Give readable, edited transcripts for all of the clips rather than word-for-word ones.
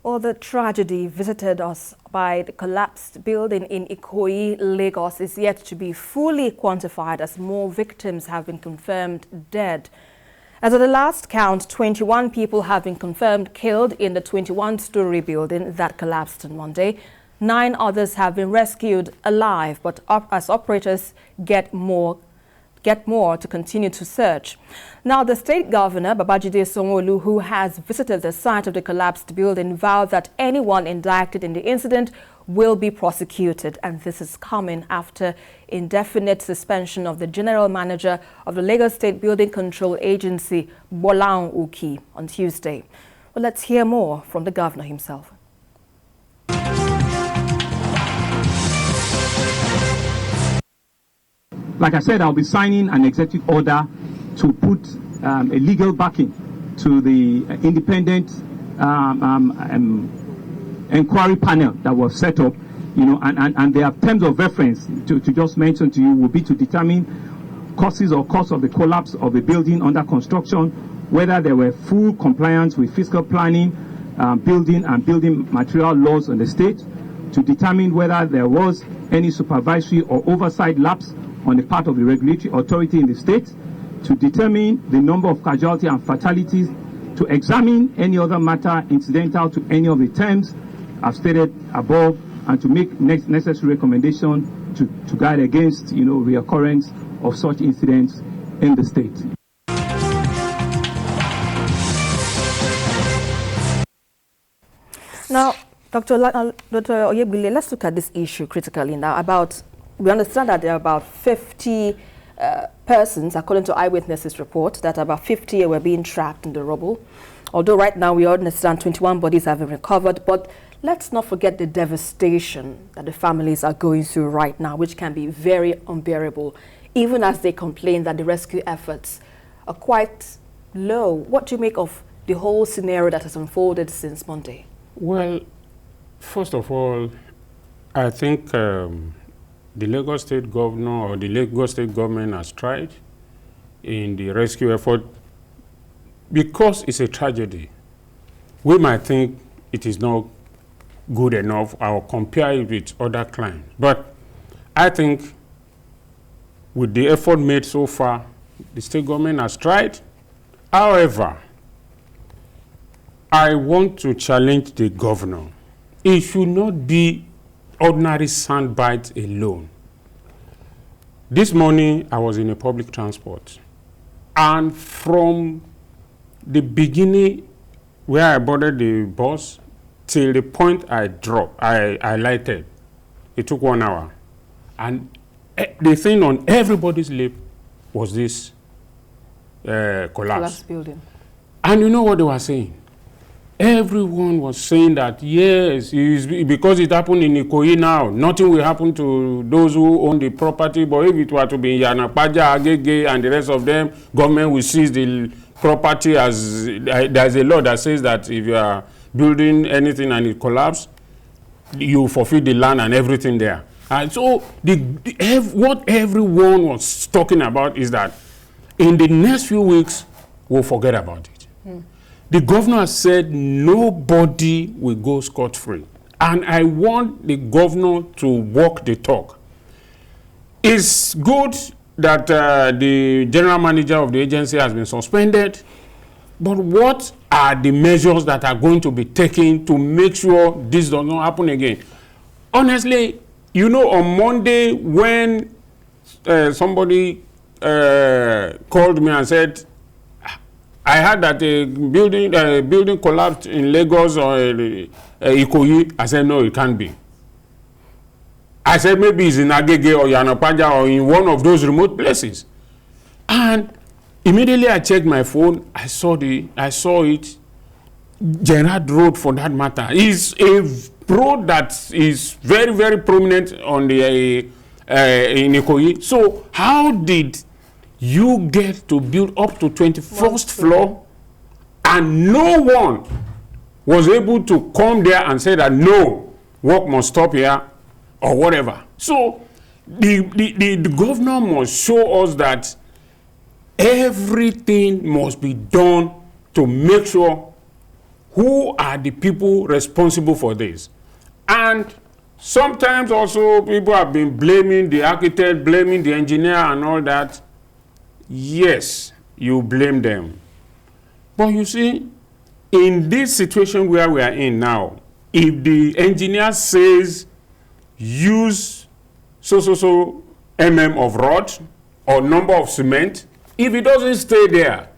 Well, the tragedy visited us by the collapsed building in Ikoyi, Lagos, is yet to be fully quantified as more victims have been confirmed dead. As of the last count, 21 people have been confirmed killed in the 21-story building that collapsed on Monday. 9 others have been rescued alive, but as operators get more to continue to search. Now, the State Governor Babajide Sanwo-Olu, who has visited the site of the collapsed building, vowed that anyone indicted in the incident will be prosecuted. And this is coming after indefinite suspension of the General Manager of the Lagos State Building Control Agency, Sanwo-Olu, on Tuesday. Well, let's hear more from the Governor himself. Like I said, I'll be signing an executive order to put a legal backing to the independent inquiry panel that was set up, and their terms of reference to just mention to you will be to determine causes or cause of the collapse of the building under construction, whether there were full compliance with fiscal planning, building and building material laws in the state, to determine whether there was any supervisory or oversight lapse on the part of the regulatory authority in the state, to determine the number of casualties and fatalities, to examine any other matter incidental to any of the terms I've stated above, and to make necessary recommendations to guide against, reoccurrence of such incidents in the state. Now, Dr. Oyebile, let's look at this issue critically now. We understand that there are about 50 persons, according to eyewitnesses report, that about 50 were being trapped in the rubble. Although right now we understand 21 bodies have been recovered, but let's not forget the devastation that the families are going through right now, which can be very unbearable, even as they complain that the rescue efforts are quite low. What do you make of the whole scenario that has unfolded since Monday? Well, first of all, I think the Lagos State Governor or the Lagos State government has tried in the rescue effort. Because it's a tragedy, we might think it is not good enough or compare it with other crimes. But I think with the effort made so far, the state government has tried. However, I want to challenge the governor. It should not be ordinary soundbite alone. This morning, I was in a public transport, and from the beginning where I boarded the bus till the point I lighted, it took 1 hour. And the thing on everybody's lip was this collapse building. And you know what they were saying? Everyone was saying that, yes, because it happened in Ikoyi now, nothing will happen to those who own the property. But if it were to be in Yanapaja, Agege, and the rest of them, government will seize the property. As there's a law that says that if you are building anything and it collapses, you forfeit the land and everything there. And so what everyone was talking about is that in the next few weeks, we'll forget about it. The governor has said nobody will go scot-free. And I want the governor to walk the talk. It's good that the general manager of the agency has been suspended, but what are the measures that are going to be taken to make sure this does not happen again? Honestly, on Monday when somebody called me and said, I heard that a building collapsed in Lagos or Ikoyi. I said, no, it can't be. I said, maybe it's in Agege or Yanapaja or in one of those remote places. And immediately I checked my phone. I saw it. Gerard Road, for that matter, is a road that is very, very prominent on the in Ikoyi. So how did you get to build up to 21st floor and no one was able to come there and say that no, work must stop here or whatever? So the governor must show us that everything must be done to make sure who are the people responsible for this? And sometimes also people have been blaming the architect, blaming the engineer and all that. Yes, you blame them. But you see, in this situation where we are in now, if the engineer says use so mm of rod or number of cement, if it doesn't stay there,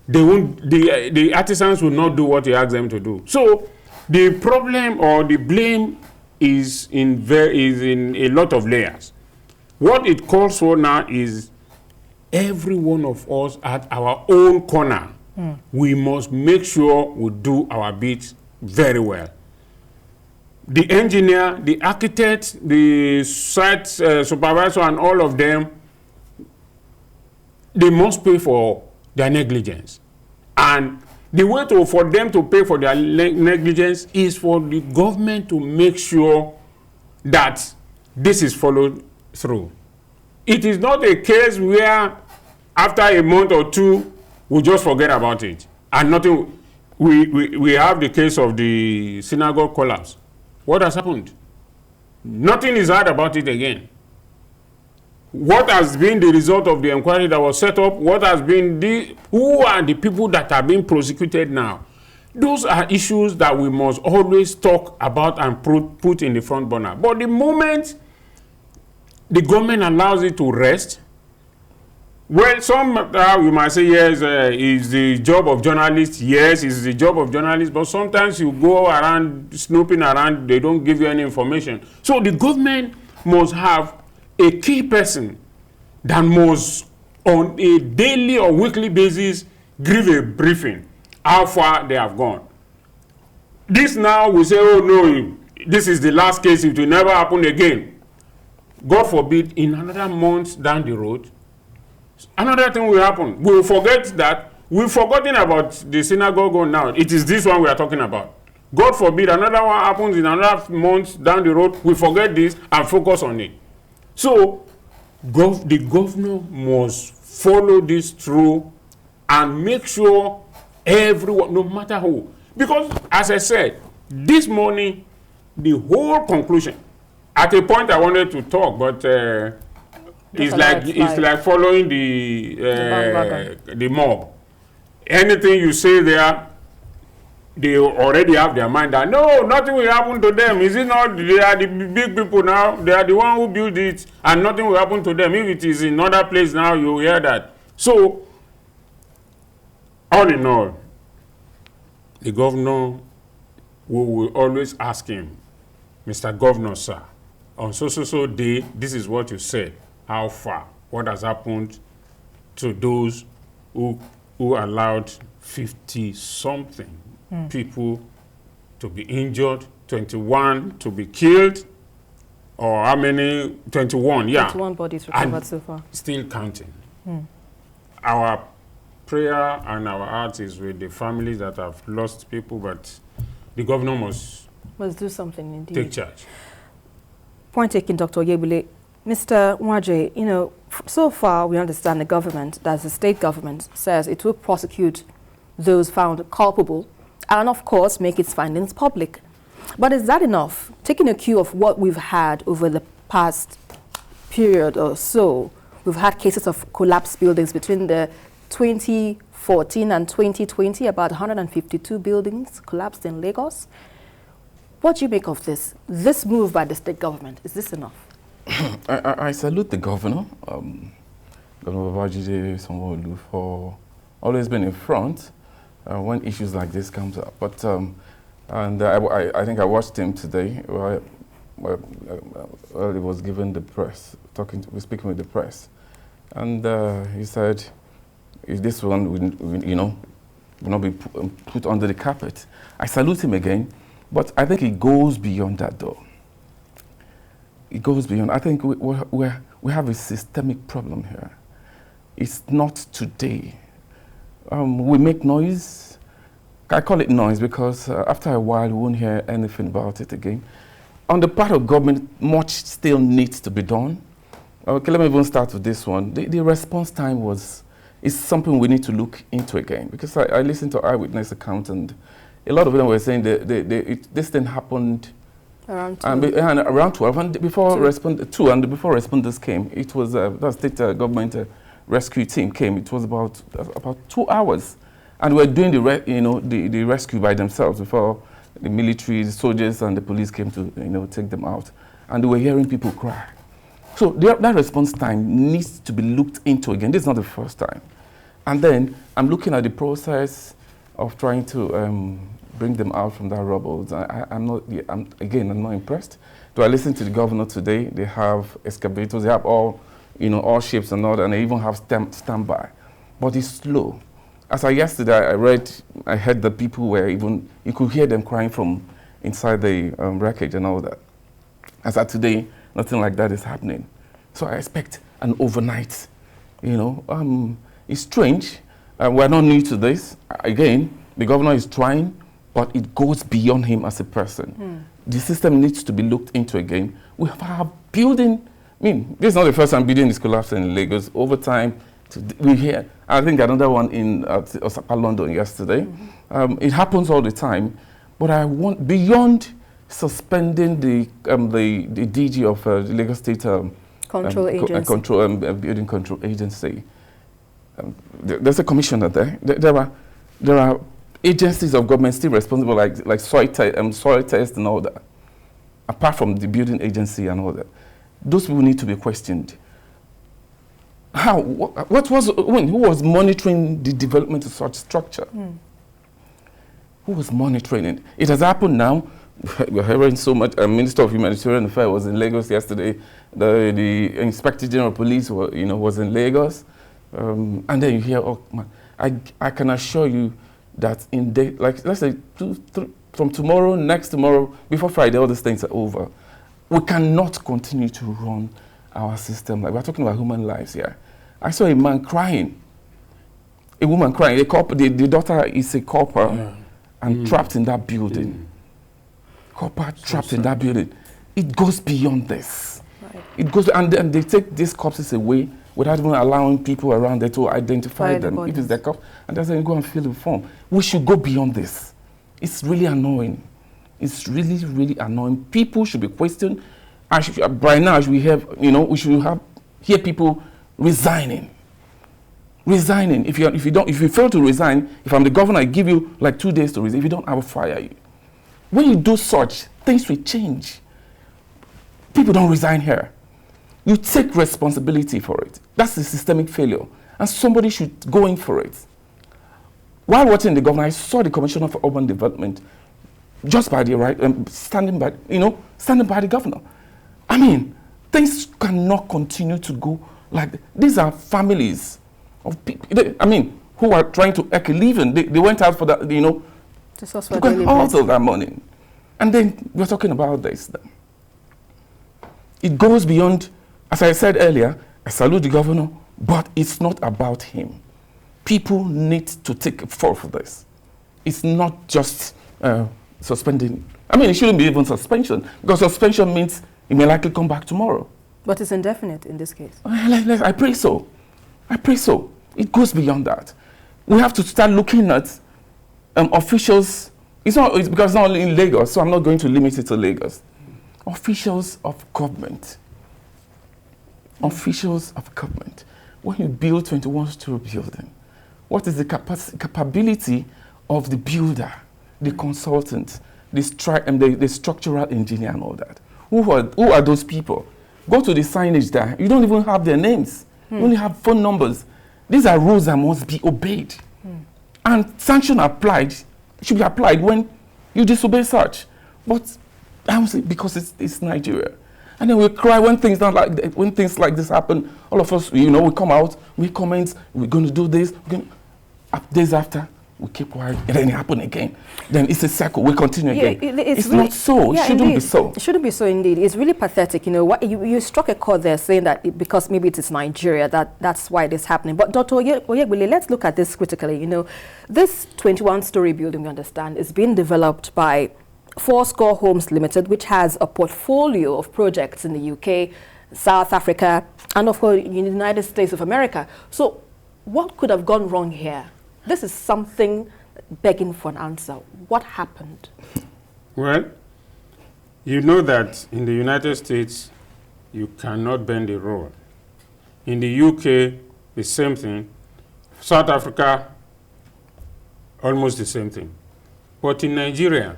they won't, the artisans will not do what he asks them to do. So the problem or the blame is in a lot of layers. What it calls for now is every one of us at our own corner. We must make sure we do our bit very well. The engineer, the architect, the site supervisor, and all of them, they must pay for their negligence. And the way for them to pay for their negligence is for the government to make sure that this is followed through. It is not a case where after a month or two, we just forget about it. And nothing, we have the case of the synagogue collapse. What has happened? Nothing is heard about it again. What has been the result of the inquiry that was set up? What has been who are the people that are being prosecuted now? Those are issues that we must always talk about and put in the front burner. But the moment the government allows it to rest, well, some you might say, yes, it's the job of journalists. Yes, it's the job of journalists. But sometimes you go around, snooping around, they don't give you any information. So the government must have a key person that must, on a daily or weekly basis, give a briefing how far they have gone. This now, we say, oh no, this is the last case, it will never happen again. God forbid, in another month down the road, another thing will happen. We will forget that. We've forgotten about the synagogue now. It is this one we are talking about. God forbid, another one happens in another month down the road. We forget this and focus on it. So, the governor must follow this through and make sure everyone, no matter who. Because, as I said, this morning, the whole conclusion, at a point I wanted to talk, but it's like following the mob. Anything you say there, they already have their mind that no, nothing will happen to them. Is it not? They are the big people now. They are the one who built it, and nothing will happen to them. If it is in another place now, you hear that. So, all in all, the governor, we will always ask him, Mr. Governor, sir, on so day, this is what you said. How far? What has happened to those who allowed 50-something people to be injured, 21 to be killed, or how many? 21, yeah. 21 bodies recovered so far. Still counting. Our prayer and our heart is with the families that have lost people, but the governor must do something indeed. Take charge. Point taken, Dr. Yebule. Mr. Nwaje, you know, so far we understand the government, that's the state government, says it will prosecute those found culpable and, of course, make its findings public. But is that enough? Taking a cue of what we've had over the past period or so, we've had cases of collapsed buildings between the 2014 and 2020, about 152 buildings collapsed in Lagos. What do you make of this move by the state government? Is this enough? I salute the governor, Governor Babajide Sanwo-Olu, for always being in front when issues like this comes up. But I think I watched him today while he was given the press, speaking with the press, and he said, "If this one will not be put under the carpet." I salute him again, but I think it goes beyond that, though. It goes beyond. I think we have a systemic problem here. It's not today. We make noise. I call it noise because after a while we won't hear anything about it again. On the part of government, much still needs to be done. Okay, let me even start with this one. The response time is something we need to look into again, because I listened to eyewitness account, and a lot of them were saying this thing happened Around 2. and around 12, and before responders came, it was the state government rescue team came. It was about 2 hours, and we were doing the rescue by themselves before the military, the soldiers, and the police came to take them out, and they were hearing people cry. So that response time needs to be looked into again. This is not the first time. And then I'm looking at the process of trying to bring them out from that rubble. I'm not impressed. Do I listen to the governor today? They have excavators, they have all shapes and all that, and they even have standby. But it's slow. As yesterday, I heard that people were you could hear them crying from inside the wreckage and all that. As of today, nothing like that is happening. So I expect an overnight, It's strange. We're not new to this. Again, the governor is trying, but it goes beyond him as a person. The system needs to be looked into again. We have building. This is not the first time building is collapsing in Lagos. Over time, we hear. I think another one in Osaka, London yesterday. It happens all the time. But I want, beyond suspending the DG of the Lagos State Building Control Agency. There's a commissioner there. There are agencies of government still responsible, like soil test and all that. Apart from the building agency and all that, those people need to be questioned. How? Who was monitoring the development of such structure? Who was monitoring it? It has happened now. We're hearing so much. Minister of Humanitarian Affairs was in Lagos yesterday. The Inspector General of Police was in Lagos. And then you hear, I can assure you that let's say from tomorrow, next tomorrow, before Friday, all these things are over. We cannot continue to run our system. Like, we're talking about human lives here. I saw a man crying, a woman crying. The daughter is a copper and trapped in that building. Copper trapped in that building. It goes beyond this. Right. It goes, and then they take these corpses away without even allowing people around there to identify them. If it's their corpse, and they're saying, go and fill the form. We should go beyond this. It's really annoying. It's really, really annoying. People should be questioned. By now, we should hear people resigning. Resigning. If you fail to resign, if I'm the governor, I give you like 2 days to resign. If you don't, I will fire you. When you do such, things will change. People don't resign here. You take responsibility for it. That's a systemic failure. And somebody should go in for it. While watching the governor, I saw the Commissioner for Urban Development just by the right, standing by the governor. Things cannot continue to go like that. These are families of people, who are trying to make a living. They went out for that, to get out of that money. And then we're talking about this. It goes beyond, as I said earlier, I salute the governor, but it's not about him. People need to take a fall for this. It's not just suspending. It shouldn't be even suspension, because suspension means it may likely come back tomorrow. But it's indefinite in this case. I pray so. I pray so. It goes beyond that. We have to start looking at officials. It's because it's not only in Lagos, so I'm not going to limit it to Lagos. Officials of government. Officials of government. When you build 21-story building, what is the capability of the builder, the consultant, the structural engineer and all that? Who are those people? Go to the signage there. You don't even have their names. You only have phone numbers. These are rules that must be obeyed. And sanction should be applied when you disobey such. But I would say because it's Nigeria. And then we cry when things like this happen. All of us, we come out, we comment, we're going to do this. Days after, we keep quiet, and then it happens again. Then it's a cycle. We continue again. It's really, not so. It shouldn't be so. It shouldn't be so, indeed. It's really pathetic. You struck a chord there saying that because maybe it is Nigeria, that's why it is happening. But Dr. Oyegbile, let's look at this critically. This 21-story building, we understand, is being developed by Fourscore Homes Limited, which has a portfolio of projects in the UK, South Africa, and of course, in the United States of America. So what could have gone wrong here? This is something begging for an answer. What happened? Well, you know that in the United States, you cannot bend the rule. In the UK, the same thing. South Africa, almost the same thing. But in Nigeria,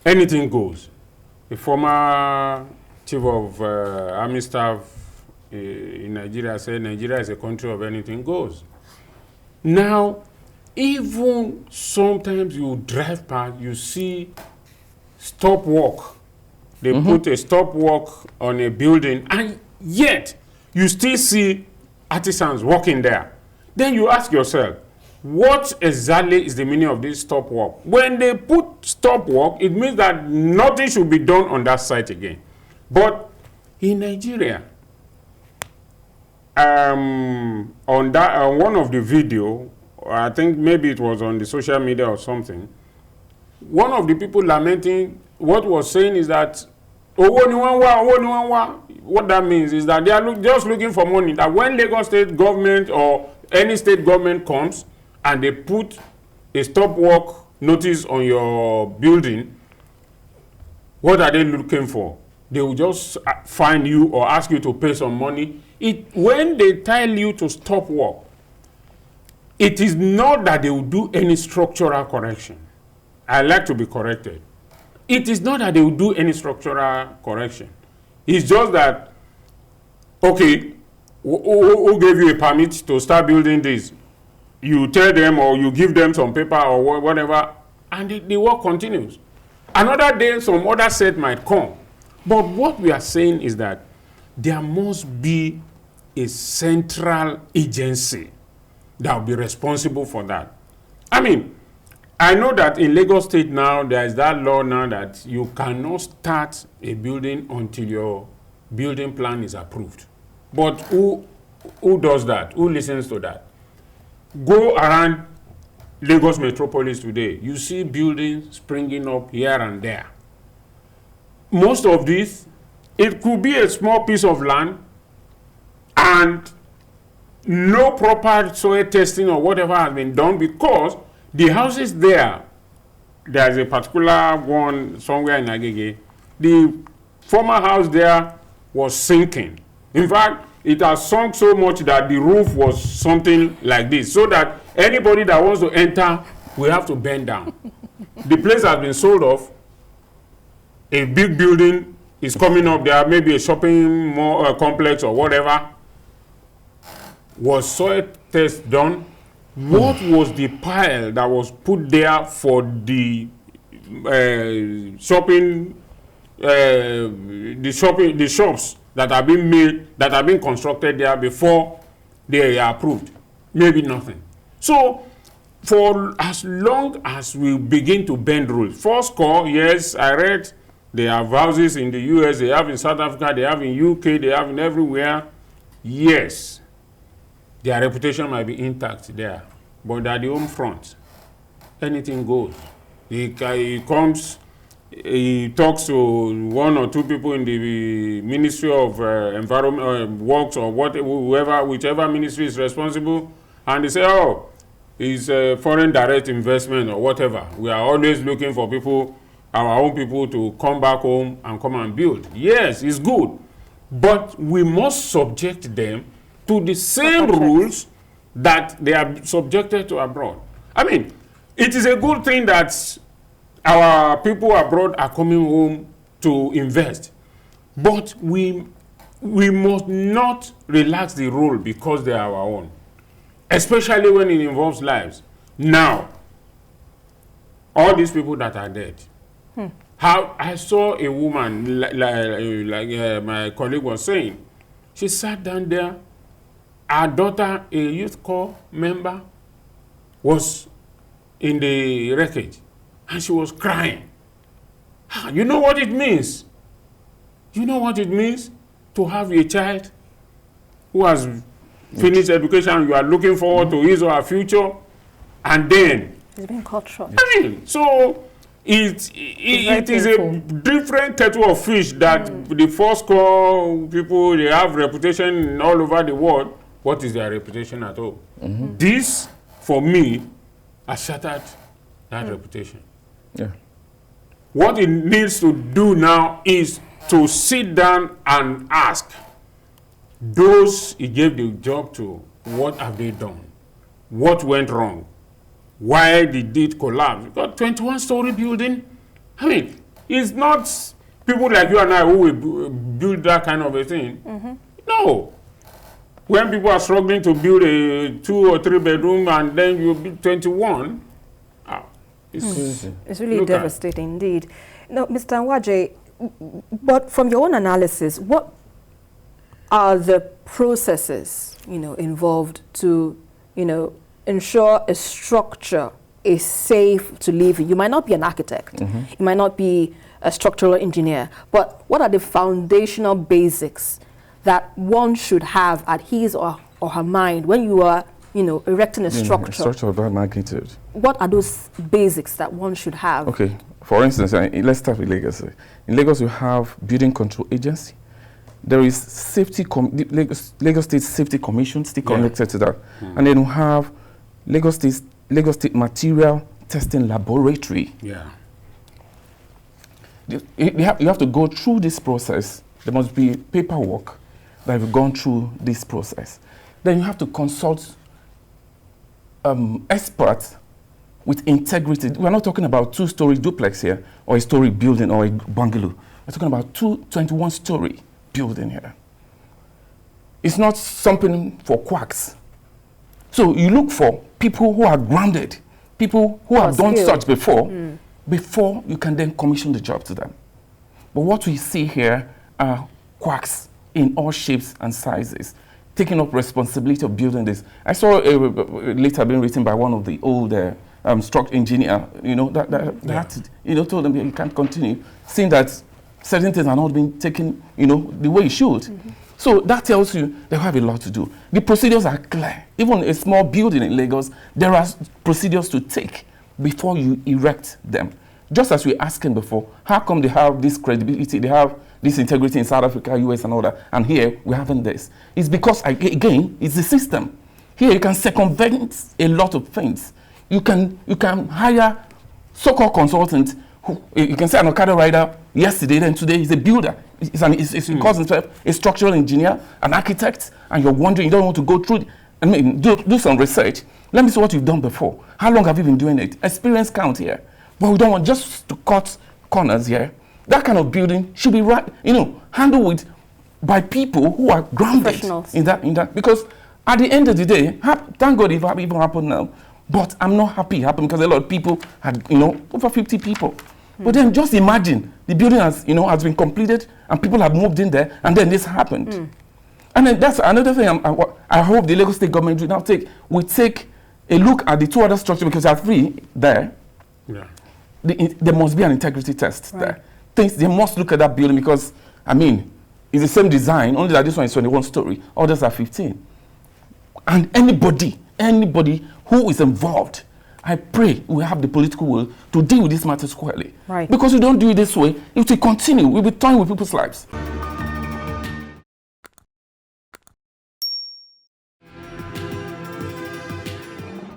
anything goes. The former chief of army staff in Nigeria said Nigeria is a country of anything goes. Now, even sometimes you drive past, you see stop work. They put a stop work on a building, and yet you still see artisans working there. Then you ask yourself, what exactly is the meaning of this stop work? When they put stop work, it means that nothing should be done on that site again. But in Nigeria, on one of the video, I think maybe it was on the social media or something, one of the people lamenting what was saying is that what that means is that they are just looking for money. That when Lagos state government or any state government comes and they put a stop work notice on your building, what are they looking for? They will just find you or ask you to pay some money. When they tell you to stop work, it is not that they will do any structural correction. I like to be corrected. It is not that they will do any structural correction. It's just that, okay, who gave you a permit to start building this? You tell them or you give them some paper or whatever, and the work continues. Another day, some other set might come. But what we are saying is that there must be a central agency that will be responsible for that. I mean, I know that in Lagos State now, there is that law now that you cannot start a building until your building plan is approved. But who does that? Who listens to that? Go around Lagos metropolis today. You see buildings springing up here and there. Most of this, it could be a small piece of land and no proper soil testing or whatever has been done, because the houses there's a particular one somewhere in Agege. The former house there was sinking. In fact, it has sunk so much that the roof was something like this, so that anybody that wants to enter will have to bend down. The place has been sold off. A big building is coming up there, maybe a shopping mall complex or whatever. Was soil test done? What was the pile that was put there for the shops that have been made, that have been constructed there before they are approved? Maybe nothing. So, for as long as we begin to bend rules, first call, yes, I read they have houses in the US, they have in South Africa, they have in UK, they have in everywhere. Yes, their reputation might be intact there, but at the home front, anything goes. He comes, he talks to one or two people in the Ministry of Environment, Works, or whichever ministry is responsible, and they say, oh, it's a foreign direct investment or whatever. We are always looking for people, our own people, to come back home and come and build. Yes, it's good, but we must subject them to the same rules that they are subjected to abroad. I mean, it is a good thing that our people abroad are coming home to invest, but we must not relax the rule because they are our own, especially when it involves lives. Now, all these people that are dead, how I saw a woman, like my colleague was saying, she sat down there. Her daughter, a youth corps member, was in the wreckage, and she was crying. You know what it means? You know what it means to have a child who has finished education, you are looking forward to his or her future, and then it's been cut short. I mean, so it is a different kettle of fish that the first call people, they have reputation all over the world. What is their reputation at all? This, for me, has shattered that reputation. Yeah. What it needs to do now is to sit down and ask those he gave the job to, what have they done? What went wrong? Why did it collapse? Because 21-story building, I mean, it's not people like you and I who will build that kind of a thing. No. When people are struggling to build a 2 or 3 bedroom and then you build 21, it's really devastating indeed. Now, Mr. Nwaje, but from your own analysis, what are the processes, involved to, ensure a structure is safe to live in? You might not be an architect, you might not be a structural engineer, but what are the foundational basics that one should have at his or her mind when you are, erecting a structure? A structure of that magnitude. What are those basics that one should have? Okay, for instance, let's start with Lagos. In Lagos, you have Building Control Agency. There is Lagos State Safety Commission still connected to that. And then we have Lagos State Material Testing Laboratory. Yeah. You have to go through this process. There must be paperwork that have gone through this process. Then you have to consult experts with integrity. We're not talking about 2-story duplex here, or a story building, or a bungalow. We're talking about 21-story building here. It's not something for quacks. So you look for people who are grounded, people who have done such before you can then commission the job to them. But what we see here are quacks in all shapes and sizes, taking up responsibility of building this. I saw a letter being written by one of the old structural engineer, told them you can't continue, seeing that certain things are not being taken, the way it should. So that tells you they have a lot to do. The procedures are clear. Even a small building in Lagos, there are procedures to take before you erect them. Just as we were asking before, how come they have this credibility, they have this integrity in South Africa, US and all that, and here we haven't this? It's because, again, it's the system. Here you can circumvent a lot of things. You can hire so-called consultants who, you can say an Okada rider yesterday, then today he's a builder. He calls himself a structural engineer, an architect, and you're wondering, you don't want to go through, do some research. Let me see what you've done before. How long have you been doing it? Experience count here. But we don't want just to cut corners here. That kind of building should be handled by people who are grounded in that. Because at the end of the day, thank God if it even happened now, but I'm not happy it happened because a lot of people had, over 50 people. But then just imagine the building has been completed and people have moved in there, and then this happened. And then that's another thing I hope the Lagos State government will now take a look at the 2 other structures, because there are 3 there. Yeah. There must be an integrity test there. They must look at that building because, it's the same design, only that this one is 21-story, others are 15. And anybody who is involved, I pray we have the political will to deal with this matter squarely. Because we don't do it this way, it will continue. We'll be toying with people's lives.